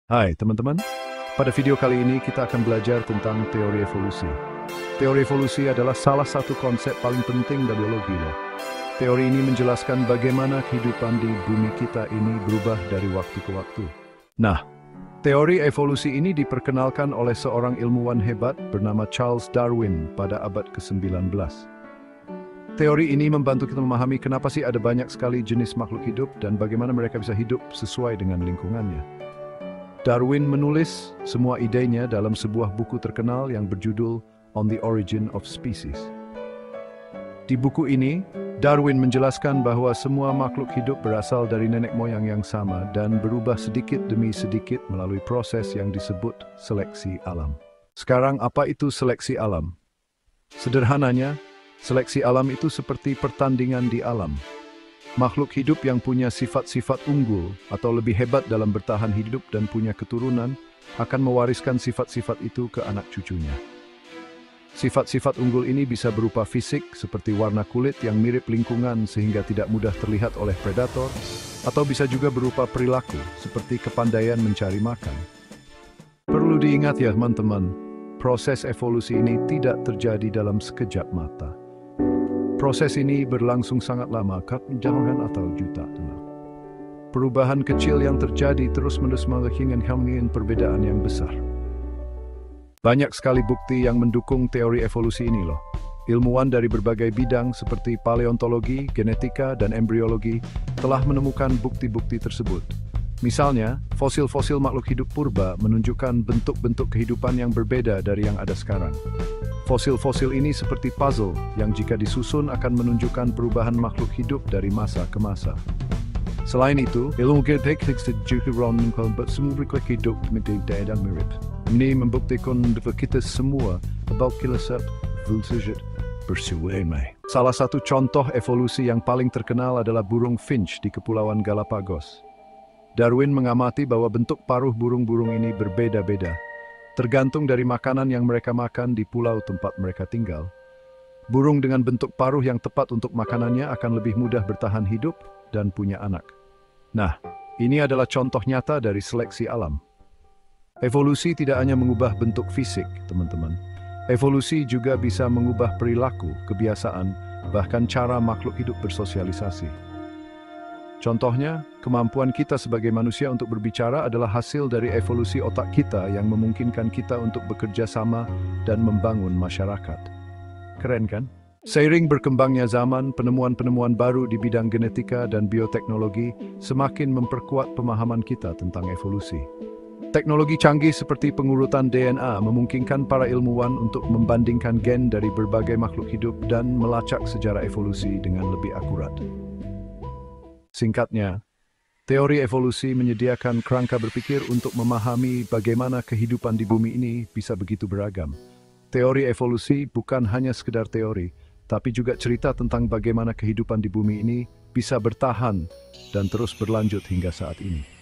Hai teman-teman, pada video kali ini kita akan belajar tentang teori evolusi. Teori evolusi adalah salah satu konsep paling penting dari biologi loh. Teori ini menjelaskan bagaimana kehidupan di bumi kita ini berubah dari waktu ke waktu. Nah, teori evolusi ini diperkenalkan oleh seorang ilmuwan hebat bernama Charles Darwin pada abad ke-19. Teori ini membantu kita memahami kenapa sih ada banyak sekali jenis makhluk hidup dan bagaimana mereka bisa hidup sesuai dengan lingkungannya. Darwin menulis semua idenya dalam sebuah buku terkenal yang berjudul On the Origin of Species. Di buku ini, Darwin menjelaskan bahwa semua makhluk hidup berasal dari nenek moyang yang sama dan berubah sedikit demi sedikit melalui proses yang disebut seleksi alam. Sekarang, apa itu seleksi alam? Sederhananya, seleksi alam itu seperti pertandingan di alam. Makhluk hidup yang punya sifat-sifat unggul atau lebih hebat dalam bertahan hidup dan punya keturunan akan mewariskan sifat-sifat itu ke anak cucunya. Sifat-sifat unggul ini bisa berupa fisik seperti warna kulit yang mirip lingkungan sehingga tidak mudah terlihat oleh predator, atau bisa juga berupa perilaku seperti kepandaian mencari makan. Perlu diingat ya teman-teman, proses evolusi ini tidak terjadi dalam sekejap mata. Proses ini berlangsung sangat lama, jauhan atau juta tahun. Perubahan kecil yang terjadi terus-menerus menghinggapi perbedaan yang besar. Banyak sekali bukti yang mendukung teori evolusi ini loh. Ilmuwan dari berbagai bidang seperti paleontologi, genetika, dan embriologi telah menemukan bukti-bukti tersebut. Misalnya, fosil-fosil makhluk hidup purba menunjukkan bentuk-bentuk kehidupan yang berbeda dari yang ada sekarang. Fosil-fosil ini seperti puzzle yang jika disusun akan menunjukkan perubahan makhluk hidup dari masa ke masa. Selain itu, ilmu genetik juga membuat semua makhluk hidup menjadi mirip. Ini membuktikan bahwa kita semua Salah satu contoh evolusi yang paling terkenal adalah burung finch di Kepulauan Galapagos. Darwin mengamati bahwa bentuk paruh burung-burung ini berbeda-beda, tergantung dari makanan yang mereka makan di pulau tempat mereka tinggal. Burung dengan bentuk paruh yang tepat untuk makanannya akan lebih mudah bertahan hidup dan punya anak. Nah, ini adalah contoh nyata dari seleksi alam. Evolusi tidak hanya mengubah bentuk fisik, teman-teman. Evolusi juga bisa mengubah perilaku, kebiasaan, bahkan cara makhluk hidup bersosialisasi. Contohnya, kemampuan kita sebagai manusia untuk berbicara adalah hasil dari evolusi otak kita yang memungkinkan kita untuk bekerja sama dan membangun masyarakat. Keren kan? Seiring berkembangnya zaman, penemuan-penemuan baru di bidang genetika dan bioteknologi semakin memperkuat pemahaman kita tentang evolusi. Teknologi canggih seperti pengurutan DNA memungkinkan para ilmuwan untuk membandingkan gen dari berbagai makhluk hidup dan melacak sejarah evolusi dengan lebih akurat. Singkatnya, teori evolusi menyediakan kerangka berpikir untuk memahami bagaimana kehidupan di bumi ini bisa begitu beragam. Teori evolusi bukan hanya sekedar teori, tapi juga cerita tentang bagaimana kehidupan di bumi ini bisa bertahan dan terus berlanjut hingga saat ini.